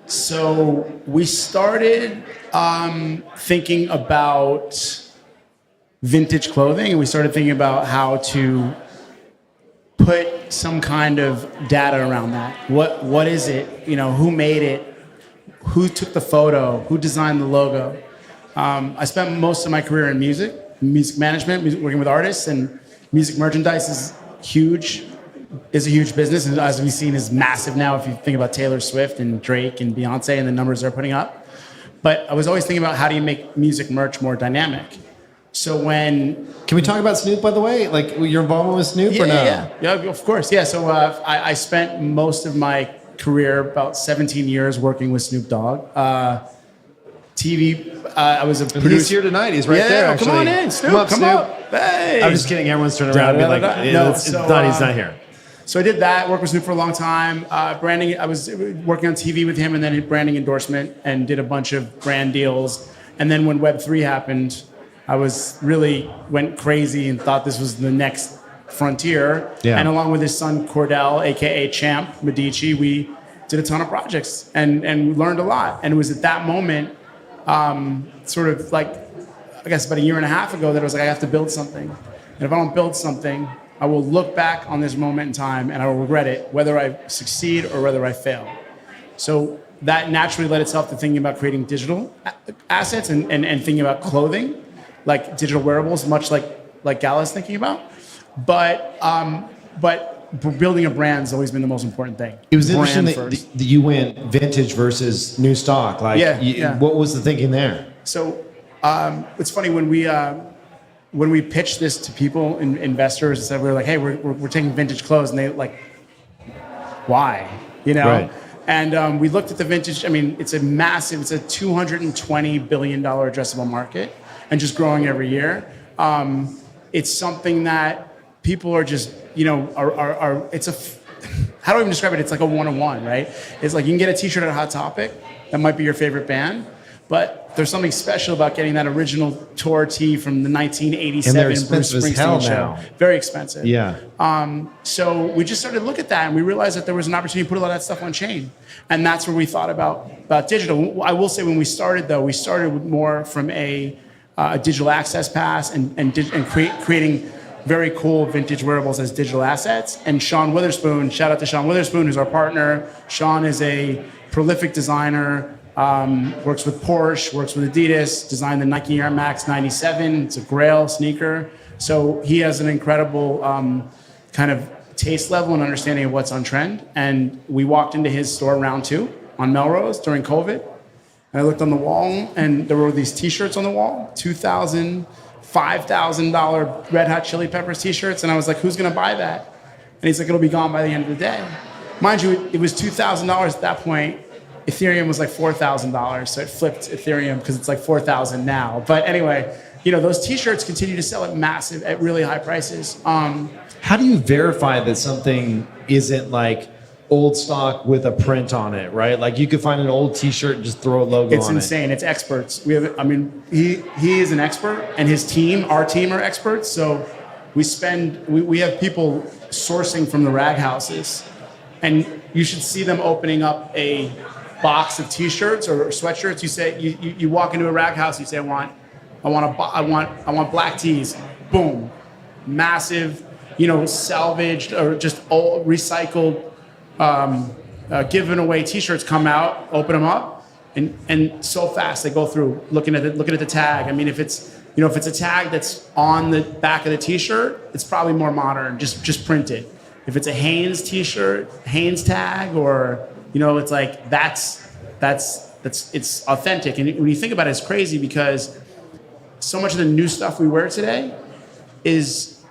H: So we started thinking about vintage clothing, and we started thinking about how to put some kind of data around that. What is it? You know, who made it? Who took the photo? Who designed the logo? I spent most of my career in music management, working with artists, and music merchandise is a huge business, and as we've seen, is massive now. If you think about Taylor Swift and Drake and Beyonce and the numbers they're putting up, but I was always thinking about how do you make music merch more dynamic. So when
B: Can we talk about Snoop, by the way? Like your involvement with Snoop, or no?
H: yeah, of course, yeah. So I spent most of my career, about 17 years, working with Snoop Dogg. TV, I was a producer.
B: He's here tonight. He's right there.
H: Yeah,
B: Actually,
H: come on in, Snoop.
B: Come up,
H: Come
B: Snoop.
H: up. Hey.
B: I'm just kidding. Everyone's turning around and be like,
H: No,
B: it's
H: so,
B: not. He's not here.
H: So I did that, worked with Snoop for a long time. Branding, I was working on TV with him, and then branding endorsement, and did a bunch of brand deals. And then when Web3 happened, I went crazy and thought this was the next frontier.
B: Yeah.
H: And along with his son Cordell, aka Champ Medici, we did a ton of projects and we learned a lot. And it was at that moment, sort of like, I guess about a year and a half ago, that I was like, I have to build something. And if I don't build something, I will look back on this moment in time and I will regret it, whether I succeed or whether I fail. So that naturally led itself to thinking about creating digital assets and thinking about clothing, like digital wearables, much like Gala's thinking about. But building a brand has always been the most important thing.
B: It was
H: Brand
B: interesting
H: first.
B: that you went vintage versus new stock. Like,
H: Yeah.
B: what was the thinking there?
H: So it's funny when we pitched this to people, investors, and said we were like, hey, we're taking vintage clothes, and they like, why? You know.
B: Right.
H: And we looked at the vintage. I mean, it's a $220 billion addressable market, and just growing every year. It's something that people are just, you know, how do I even describe it? It's like a one-on-one, right? It's like you can get a T-shirt at Hot Topic. That might be your favorite band, but there's something special about getting that original tour tee from the 1987
B: And they're
H: Bruce
B: expensive as
H: Springsteen
B: hell
H: show.
B: now.
H: Very expensive.
B: Yeah.
H: So we just started to look at that, and we realized that there was an opportunity to put a lot of that stuff on chain, and that's where we thought about digital. I will say, when we started, though, we started with more from a digital access pass and creating very cool vintage wearables as digital assets. And Sean Witherspoon, shout out to Sean Witherspoon, who's our partner. Sean is a prolific designer, works with Porsche, works with Adidas, designed the Nike Air Max 97. It's a Grail sneaker. So he has an incredible kind of taste level and understanding of what's on trend. And we walked into his store round 2 on Melrose during COVID. And I looked on the wall, and there were these T-shirts on the wall, $2,000, $5,000 Red Hot Chili Peppers T-shirts, and I was like, "Who's gonna buy that?" And he's like, "It'll be gone by the end of the day." Mind you, it was $2,000 at that point Ethereum was like $4,000, so it flipped Ethereum because it's like 4,000 now. But anyway, those T-shirts continue to sell at really high prices.
B: How do you verify that something isn't like old stock with a print on it, right? Like you could find an old T-shirt and just throw a logo on it.
H: It's insane. It's experts. He is an expert, and his team, our team, are experts. So we have people sourcing from the rag houses, and you should see them opening up a box of T-shirts or sweatshirts. You say you walk into a rag house, you say I want black tees. Boom, massive, salvaged or just old, recycled, given away T-shirts come out, open them up, and so fast they go through looking at the tag. I mean, if it's a tag that's on the back of the T-shirt, it's probably more modern, just printed. If it's a Hanes T-shirt, Hanes tag, or it's like it's authentic. And when you think about it, it's crazy because so much of the new stuff we wear today is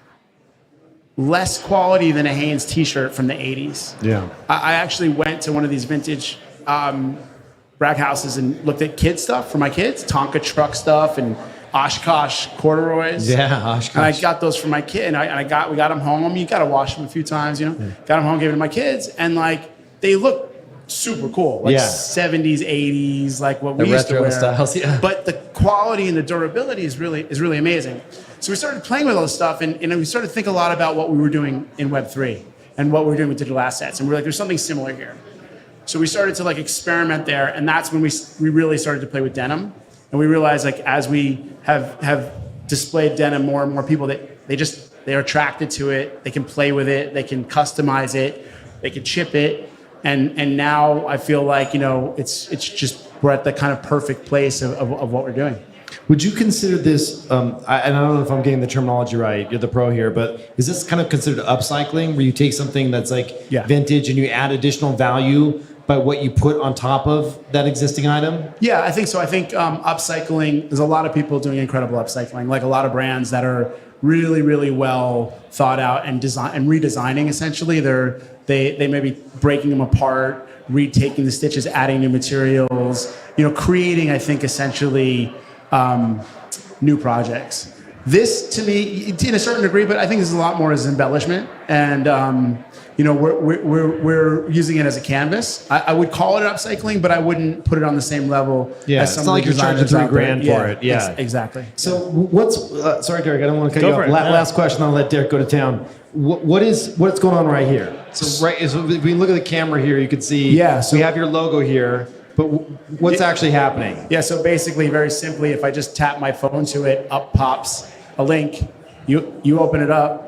H: less quality than a Hanes T-shirt from the 80s.
B: Yeah.
H: I actually went to one of these vintage rag houses and looked at kid stuff for my kids, Tonka truck stuff and Oshkosh corduroys.
B: Yeah, Oshkosh.
H: And I got those for my kid, and we got them home. You got to wash them a few times, Got them home, gave them to my kids, and they look super cool, 70s, 80s, like what we used to wear.
B: Styles, yeah.
H: But the quality and the durability is really amazing. So we started playing with all this stuff, and we started to think a lot about what we were doing in Web3 and what we were doing with digital assets, and we're like, there's something similar here. So we started to experiment there, and that's when we really started to play with denim. And we realized as we have displayed denim, more and more people they're attracted to it. They can play with it. They can customize it. They can chip it. And now I feel like it's just we're at the kind of perfect place of what we're doing.
B: Would you consider this? And I don't know if I'm getting the terminology right. You're the pro here, but is this kind of considered upcycling, where you take something that's vintage and you add additional value by what you put on top of that existing item?
H: Yeah, I think so. I think upcycling, there's a lot of people doing incredible upcycling, like a lot of brands that are really, really well thought out and redesigning essentially. They may be breaking them apart, retaking the stitches, adding new materials, creating, I think, essentially new projects. This, to me, in a certain degree, but I think this is a lot more as embellishment. And we're using it as a canvas. I would call it upcycling, but I wouldn't put it on the same level as some
B: it's not like you're charging $3,000 for it. Yeah,
H: exactly.
B: So what's sorry, Derek, I don't want to cut you off. Last question, I'll let Derek go to town. What's going on right here? So if we look at the camera here, you can see we have your logo here, but what's actually happening?
H: Yeah, so basically, very simply, if I just tap my phone to it, up pops a link. You open it up.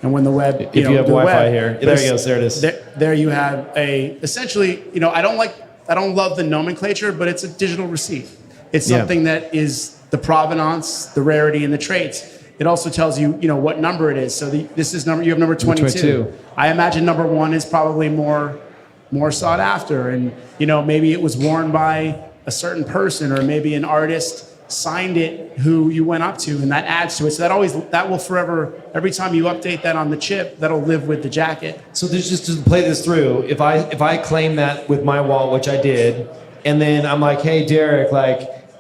H: And when the web,
B: if you have Wi-Fi here, there you go. There it is.
H: There you have essentially, I don't love the nomenclature, but it's a digital receipt. It's something that is the provenance, the rarity, and the traits. It also tells you, what number it is. So this is you have number 22. I imagine number 1 is probably more sought after, and maybe it was worn by a certain person, or maybe an artist signed it who you went up to, and that adds to it. So that will forever, every time you update that on the chip, that'll live with the jacket.
B: So there's just to play this through, if I claim that with my wallet, which I did, and then I'm like, hey Derek,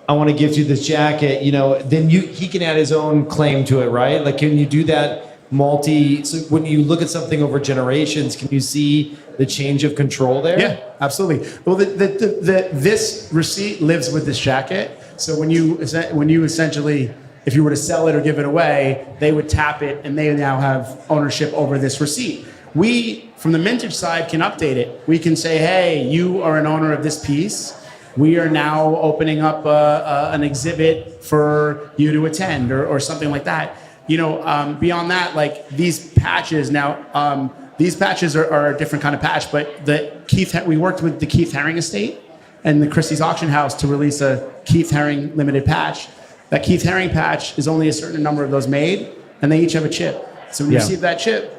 B: I want to gift you this jacket, then he can add his own claim to it, right? Can you do that so when you look at something over generations, can you see the change of control there?
H: Yeah, absolutely. Well, this receipt lives with this jacket. So when you essentially, if you were to sell it or give it away, they would tap it, and they now have ownership over this receipt. We, from the Mintage side, can update it. We can say, hey, you are an owner of this piece. We are now opening up an exhibit for you to attend, or something like that. Beyond that, these patches now, these patches are a different kind of patch, but we worked with the Keith Haring estate and the Christie's auction house to release a Keith Haring limited patch. That Keith Haring patch is only a certain number of those made, and they each have a chip. So when you receive that chip,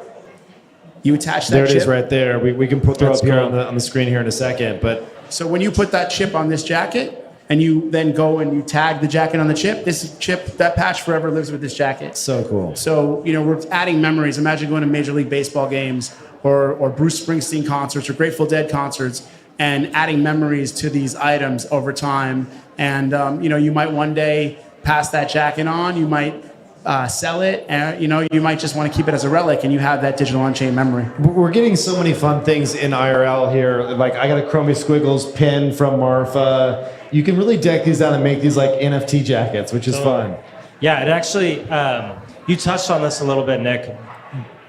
H: you attach that chip.
B: There it is right there. We can throw up here on the screen here in a second. But
H: so when you put that chip on this jacket, and you then go and you tag the jacket on the chip, that patch forever lives with this jacket.
B: So cool.
H: So, we're adding memories. Imagine going to Major League Baseball games or Bruce Springsteen concerts or Grateful Dead concerts. and adding memories to these items over time. And you might one day pass that jacket on, you might sell it, and you might just want to keep it as a relic, and you have that digital on-chain memory.
B: We're getting so many fun things in IRL here. Like I got a Chromie Squiggles pin from Marfa. You can really deck these out and make these like NFT jackets, which is fun.
D: Yeah, it actually, you touched on this a little bit, Nick,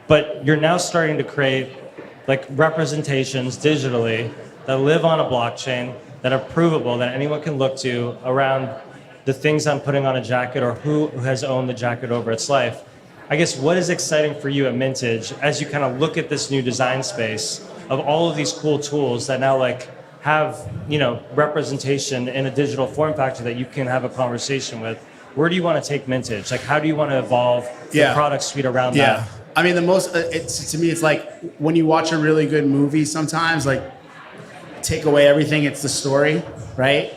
D: but you're now starting to create like representations digitally that live on a blockchain, that are provable, that anyone can look to around the things I'm putting on a jacket or who has owned the jacket over its life. I guess what is exciting for you at Mintage as you kind of look at this new design space of all of these cool tools that now like have, representation in a digital form factor that you can have a conversation with? Where do you want to take Mintage? Like, how do you want to evolve the product suite around that?
H: I mean, to me, it's like when you watch a really good movie sometimes, like, take away everything, it's the story, right?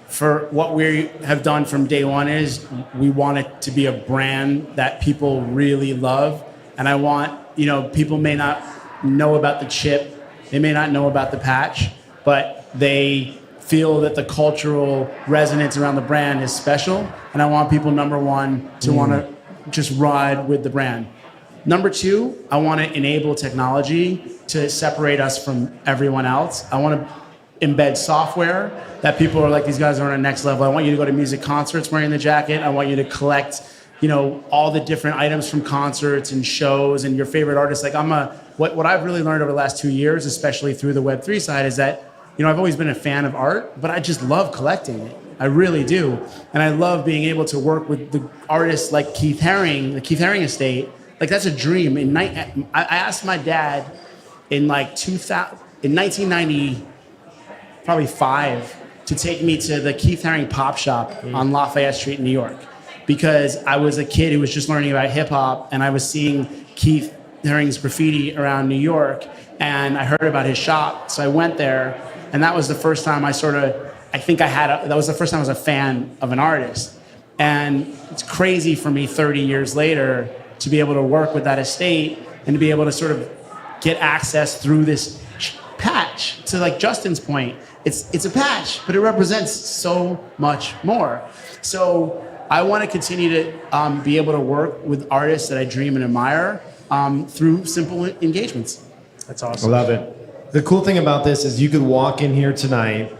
H: For what we have done from day one is we want it to be a brand that people really love. And I want, people may not know about the chip, they may not know about the patch, but they feel that the cultural resonance around the brand is special. And I want people, number one, to want to just ride with the brand. Number two, I want to enable technology to separate us from everyone else. I want to embed software that people are like, these guys are on a next level. I want you to go to music concerts wearing the jacket. I want you to collect, all the different items from concerts and shows and your favorite artists. Like what I've really learned over the last 2 years, especially through the Web3 side, is that, I've always been a fan of art, but I just love collecting it. I really do. And I love being able to work with the artists like Keith Haring, the Keith Haring estate. Like that's a dream. I asked my dad in 1990, probably 5, to take me to the Keith Haring pop shop on Lafayette Street in New York, because I was a kid who was just learning about hip hop, and I was seeing Keith Haring's graffiti around New York, and I heard about his shop, so I went there, and that was the first time that was the first time I was a fan of an artist. And it's crazy for me 30 years later to be able to work with that estate and to be able to sort of get access through this patch. To like Justin's point, it's a patch, but it represents so much more. So I want to continue to be able to work with artists that I dream and admire through simple engagements.
D: That's awesome.
B: I love it. The cool thing about this is you could walk in here tonight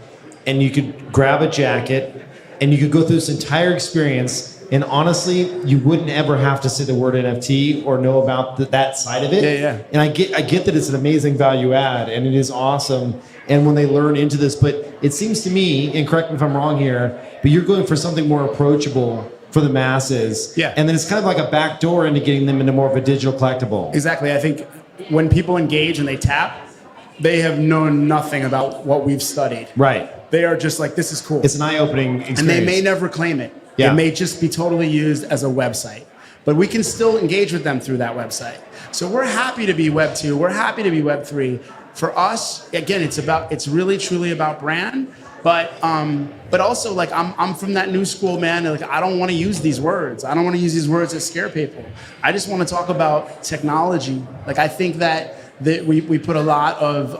B: and you could grab a jacket and you could go through this entire experience, and honestly, you wouldn't ever have to say the word NFT or know about that side of it.
H: Yeah.
B: And I get that it's an amazing value add, and it is awesome. And when they learn into this, but it seems to me, and correct me if I'm wrong here, but you're going for something more approachable for the masses.
H: Yeah.
B: And then it's kind of like a back door into getting them into more of a digital collectible.
H: Exactly. I think when people engage and they tap, they have known nothing about what we've studied.
B: Right.
H: They are just like, this is cool.
B: It's an eye-opening experience.
H: And they may never claim it.
B: Yeah.
H: It may just be totally used as a website. But we can still engage with them through that website. So we're happy to be Web 2. We're happy to be Web 3. For us, again, it's really truly about brand. But also, like, I'm from that new school, man. Like, I don't want to use these words. I don't want to use these words that scare people. I just want to talk about technology. Like, I think that we put a lot of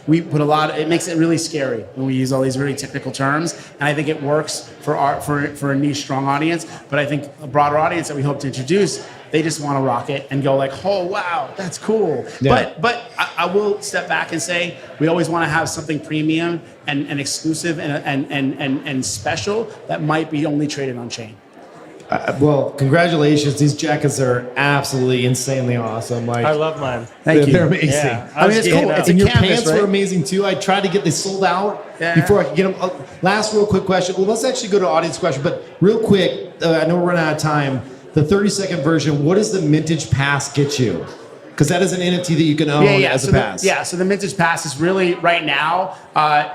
H: it makes it really scary when we use all these really technical terms, and I think it works for a niche strong audience, but I think a broader audience that we hope to introduce, they just want to rock it and go like, oh wow, that's cool.
B: Yeah.
H: But I will step back and say we always want to have something premium and exclusive and special that might be only traded on chain.
B: Well, congratulations. These jackets are absolutely insanely awesome. Like,
D: I love mine.
H: Thank you.
B: They're amazing.
D: Yeah,
H: I mean, it's cool. It's a
B: And your
H: canvas,
B: pants
H: right?
B: were amazing too. I tried to get they sold out
H: Yeah.
B: before I could get them. Last real quick question. Well, let's actually go to audience question, but real quick, I know we're running out of time. The 30-second version, what does the Mintage Pass get you? Because that is an NFT that you can own as a pass.
H: So the Mintage Pass is really, right now,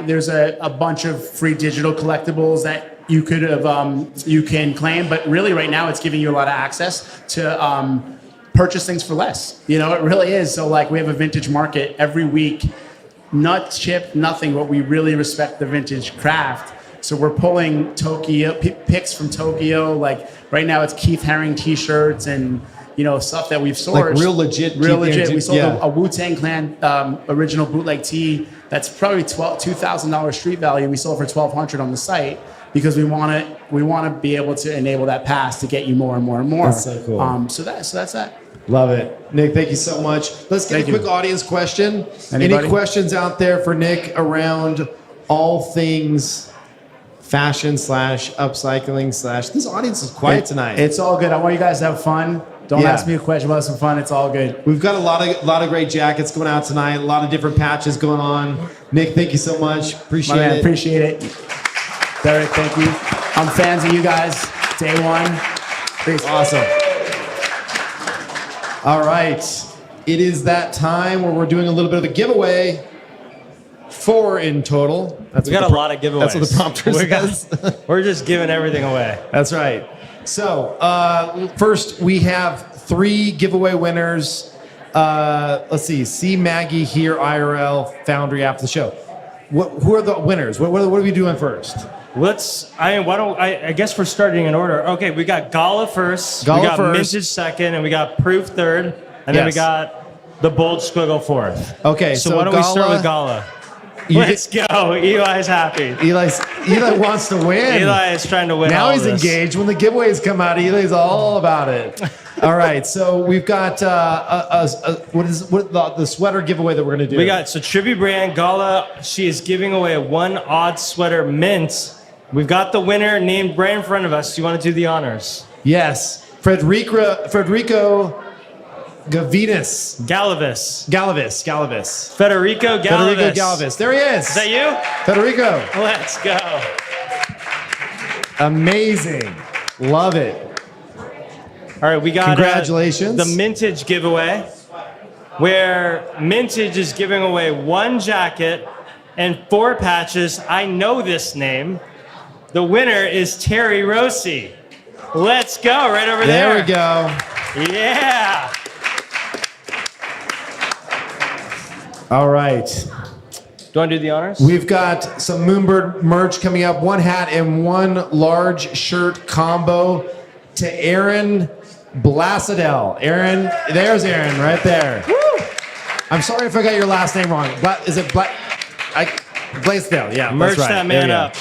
H: there's a bunch of free digital collectibles that you can claim, but really right now it's giving you a lot of access to purchase things for less. It really is. So like we have a vintage market every week, not chip, nothing, but we really respect the vintage craft. So we're pulling Tokyo picks from Tokyo. Like right now it's Keith Haring t-shirts and stuff that we've sourced.
B: Like real legit.
H: We sold
B: yeah.
H: a Wu-Tang Clan original bootleg tee that's probably $2,000 street value. We sold for $1,200 on the site because we want to be able to enable that pass to get you more and more and more.
B: That's so cool.
H: So that's that.
B: Love it. Nick, thank you so much. Let's get a quick audience question.
H: Anybody?
B: Any questions out there for Nick around all things fashion / upcycling / this audience is quiet tonight.
H: It's all good. I want you guys to have fun. Don't ask me a question about some fun. It's all good.
B: We've got a lot of great jackets going out tonight. A lot of different patches going on. Nick, thank you so much. Appreciate it.
H: Appreciate it. Derek, thank you. I'm fans of you guys. Day one.
B: Thanks. Awesome. All right. It is that time where we're doing a little bit of a giveaway. 4 in total.
D: We got a lot of giveaways.
B: That's what the prompter says.
D: We're just giving everything away.
B: That's right. So first we have 3 giveaway winners. Let's see. See Maggie here, IRL, Foundry after the show. Who are the winners? What are we doing first?
D: I guess we're starting in order. Okay, we got Gala first. We got Mintage second, and we got Proof third, and then we got the Bold Squiggle fourth.
B: Okay,
D: so why don't we start with Gala? Let's go. Eli's happy.
B: Eli wants to win.
D: Eli is trying to win.
B: Now
D: all
B: he's
D: this.
B: engaged. When the giveaways come out, Eli's all about it. All right, so we've got the sweater giveaway that we're going to do.
D: We got Tribute Brand Gala. She is giving away 1 odd sweater mint. We've got the winner named right in front of us. Do you want to do the honors?
B: Yes, Federico Galavis.
D: Federico Galavis.
B: There he is.
D: Is that you?
B: Federico.
D: Let's go.
B: Amazing. Love it.
D: All right, we got
B: congratulations.
D: The Mintage giveaway, where Mintage is giving away 1 jacket and 4 patches. I know this name. The winner is Terry Rossi. Let's go, right over there.
B: There we go.
D: Yeah.
B: All right.
D: Do you want to do the honors?
B: We've got some Moonbird merch coming up. 1 hat and 1 large shirt combo to Aaron Blasadel. Aaron, there's Aaron right there. Woo! I'm sorry if I got your last name wrong. Is it Blasadel? Yeah,
D: merch
B: that's right.
D: that man up.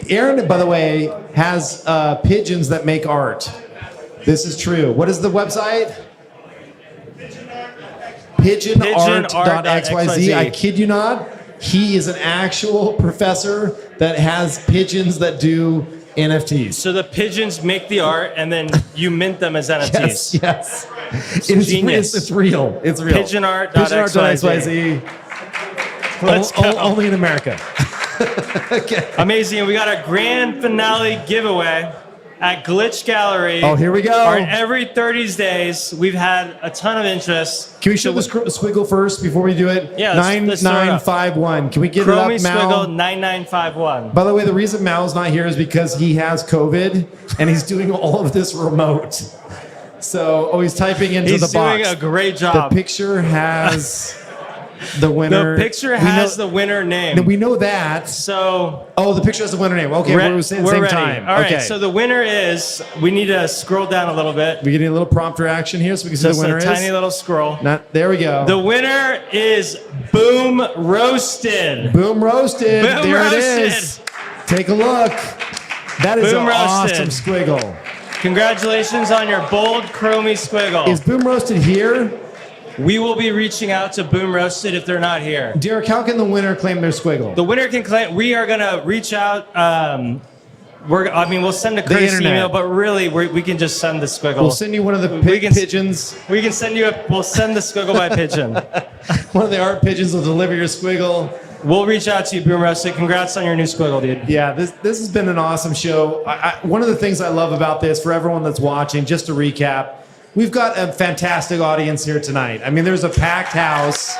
B: Aaron, by the way, has pigeons that make art. This is true. What is the website? Pigeonart.xyz. I kid you not. He is an actual professor that has pigeons that do NFTs.
D: So the pigeons make the art, and then you mint them as NFTs.
B: Yes.
D: Genius.
B: It's real. It's real.
D: Pigeonart.xyz. Let's go.
B: Only in America.
D: Okay. Amazing. We got a grand finale giveaway at Glitch Gallery.
B: Oh, here we go.
D: Every 30 days, we've had a ton of interest.
B: Can we show the squiggle first before we do it?
D: Yeah, let's
B: 9951. Can we get it up, Mal?
D: Squiggle 9951.
B: By the way, the reason Mal's not here is because he has COVID and he's doing all of this remote. So, he's typing into the box.
D: He's doing a great job.
B: The picture has the winner.
D: The picture has the winner name.
B: We know that.
D: So.
B: The picture has the winner name. Okay, we're saying the same
D: ready.
B: time.
D: All right,
B: okay.
D: so the winner is, we need to scroll down a little bit.
B: We get a little prompter action here so we can see the winner
D: Just a tiny little scroll.
B: There we go.
D: The winner is Boom Roasted.
B: Boom Roasted.
D: Boom
B: there
D: Roasted.
B: It is. Take a look. That is an awesome squiggle.
D: Congratulations on your bold chromey squiggle.
B: Is Boom Roasted here?
D: We will be reaching out to Boom Roasted if they're not here.
B: Derek, how can the winner claim their squiggle?
D: The winner can claim. We are going to reach out. We'll send a courtesy email, but really, we can just send the squiggle.
B: We'll send you one of the pigeons.
D: We can send you. We'll send the squiggle by pigeon.
B: One of the art pigeons will deliver your squiggle.
D: We'll reach out to you, Boom Roasted. Congrats on your new squiggle, dude.
B: Yeah, this has been an awesome show. One of the things I love about this, for everyone that's watching, just to recap, we've got a fantastic audience here tonight. I mean, there's a packed house.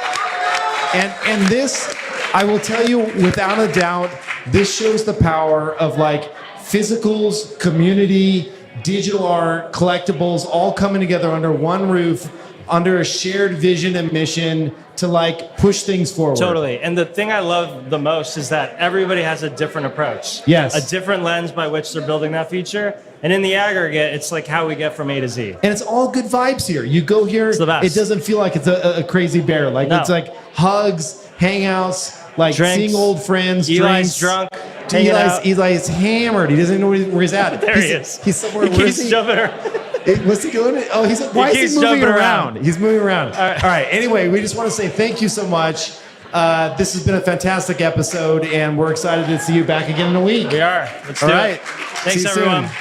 B: And this, I will tell you without a doubt, this shows the power of like physicals, community, digital art, collectibles, all coming together under one roof, under a shared vision and mission to like push things forward.
D: Totally. And the thing I love the most is that everybody has a different approach.
B: Yes.
D: A different lens by which they're building that feature. And in the aggregate, it's like how we get from A to Z.
B: And it's all good vibes here. You go here,
D: It's the best.
B: it doesn't feel like it's a crazy bear. Like
D: No.
B: it's like hugs, hangouts, like
D: Drinks.
B: seeing old friends.
D: Eli's
B: drinks.
D: drunk, hanging out.
B: Eli's hammered. He doesn't know where he's at.
D: There he is.
B: He's somewhere.
D: He
B: Where is
D: keeps
B: he?
D: jumping around.
B: What's he doing? Oh, why is
D: keeps
B: he moving
D: jumping
B: around?
D: around.
B: He's moving around. All right. Anyway, we just want to say thank you so much. This has been a fantastic episode, and we're excited to see you back again in a week.
D: We are. Let's
B: All
D: do
B: right.
D: it. Thanks,
B: See you
D: everyone.
B: soon.